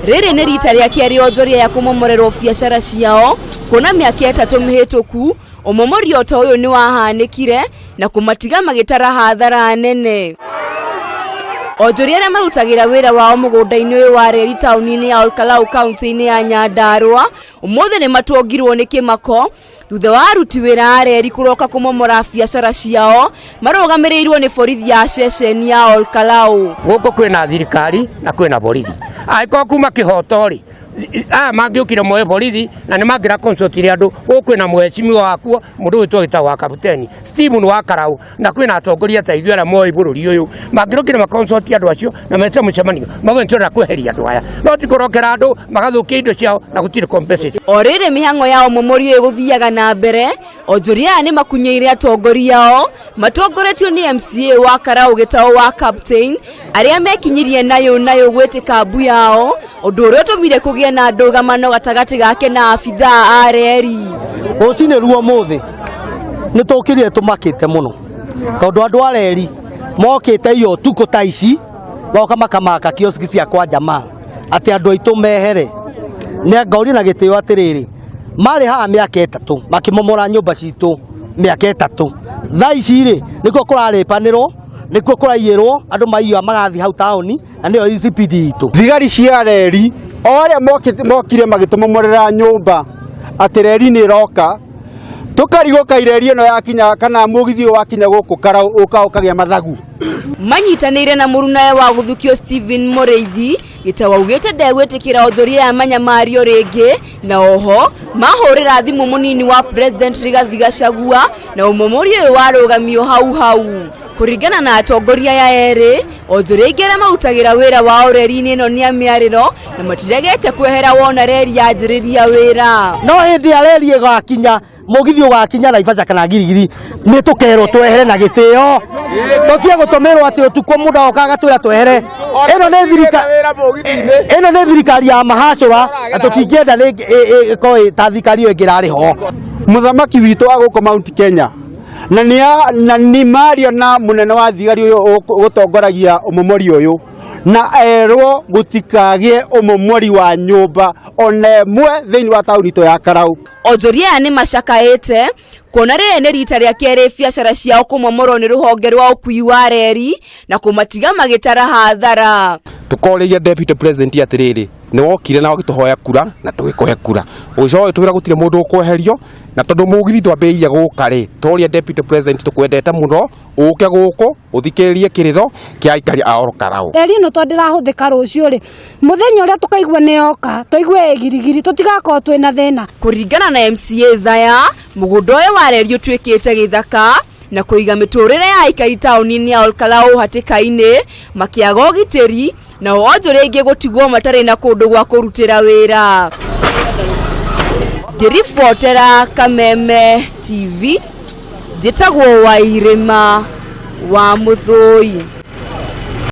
Rĩrĩ nĩ rita rĩa kerĩ onjoria ya kũmomorerwo biacara ciao kuna mĩaka 3 mĩhĩtũku. Ũmomorio ta ũyũ nĩ wahanĩkire na kũmatiga magĩtara hathara nene. Onjoria arĩa marutagĩra wĩra wao mũgũnda-inĩ ũyũ wa reri taũni-inĩ ya Olkalau kaunti-inĩ ya Nyandarua ũmũthĩ nĩ matongirwo nĩ kĩmako thutha wa aruti wĩra a reri kũroka kũmomora biacara ciao marũgamĩrĩirwo nĩ borithi ya ceceni ya Olkalau. Gũkũ kwĩna thirikari na kwĩna borithi. Angĩkorwo kuma kĩhoto-rĩ mangĩũkire moe borithi na nĩ mangĩra consultire andũ. Kwĩna mheshimiwa wakuo mũndũ wĩtwo gĩtagwo kapteni Stephen wa Karau na kwĩna atongoria ta ithuĩ arĩa moe bũrũri ũyũ mangĩrũkire makonsulti andũ acio na mete mũcemanio magwenterera kweheria andũ aya no ti kũrokera andũ magathũkia indo ciao na gũtirĩ compensation. O rĩrĩ mĩhang'o ya ũmomorio ĩgũthiaga na mbere, onjoria aya nĩ makunyĩire atongoria ao matongoretio nĩ MCA wa Karau gĩtaũ wa captain arĩa mekinyirie nayo gwĩtĩka mbu yao, ũndũ ũrĩa ũtũmire kũgĩe na ndũgamano gatagatĩ gake na abithaa a reri. Rũcinĩ ruo mũthĩ nĩ tũkĩrire tũmakĩte mũno tondũ andũ a reri mokĩte iyo tuko ta ici goka makamaka kioski cia kwa jamaa atĩ andũ aitũ mehere. Nĩ ngaũria na gĩtĩo atĩrĩrĩ, marĩ haha mĩaka 3 makĩmomora nyũmba citũ mĩaka 3, thaa ici rĩ nĩkuo kũrarĩpanĩrwo, nĩkuo kũraiyĩrwo andũ maiyo magathi hau taũni na nĩyo ICPD itũ. Thigari cia reri o arĩa mokire magĩtũmomorera nyũmba atĩ reri nĩ roka tũkarigũka ireri ĩno yakinya kana mũgithi wakinya gũkũ Karau ũkagĩa mathagu. Manyitanĩire na mũrunawe wa gũthukio Stephen Mũrĩithi gĩtaũ augĩte ndegwĩtĩkĩra onjoria ya manyamario rĩngĩ, na oho mahũrĩra thimũ mũnini wa president Rigathi Gachagua na ũmomorio ũyũ warũgamio hau. Kũringana na atongoria ya erĩ, onjoria aingĩ arĩa marutagĩra wĩra wao reri-inĩ ĩno nĩ amĩarĩro na matiregete kwehera wona reri yanjĩrĩria wĩra. No hĩndĩ ya reri ĩgakinya mũgithi ũgakinya Naivasha kana Girigiri nĩ tũkerwo twehere na gĩtĩo. Tũtige gũtũmĩrwo atĩ ũtukũ mũndũ okaga twĩra twehere. Ĩno nĩ thirikari ya mahacũra na tũtingĩenda ta thirikari ĩyo ĩngĩrarĩ ho. Mũthamaki witũ wa gũkũ Mount Kenya na nĩ mario na mũnene wa thigari ũyũ gũtongoragia ũmomorio ũyũ na erwo gũtikagĩe ũmomori wa nyũmba ona ĩmwe thĩinĩ wa taũni ya Karau. Onjoria aya nĩ macakaĩte kuona rĩrĩ nĩ rita rĩa kerĩ biacara ciao kũmomorwo nĩ rũhonge rwa ũkui wa reri na kũmatiga magĩtara hathara. Tũkorĩire deputy president atĩrĩrĩ nĩ wokire na ũgĩtũhoya kura na tũgĩkũhe kura. Ũcoe twĩra gũtirĩ mũndũ ũkweherio na tondũ mũgithi twambĩrĩirie gũka rĩ tũria deputy president tũkwendete mũno ũke gũkũ ũthikĩrĩrie kĩrĩro kĩa aikari a Olkalau. Reri ĩno tondũ ĩrahũthĩka rũciũ rĩ mũthenya ũrĩa tũkaigua nĩ yoka tũigue Girigiri tũtigakorwo twĩna thĩna. Kũringana na MCA Zaya, mũgũnda ũyũ wa reri ũtuĩkĩte gĩthaka na kũiga mĩtũrĩre ya aikari taũni-inĩ ya Olkalau hatĩka-inĩ makĩaga ũgitĩri na onjoria aingĩ gũtigwo matarĩ na kũndũ gwa kũrutĩra wĩra. Ngĩribotera Kameme TV, njĩtagwo Wairĩma wa Mũthũi.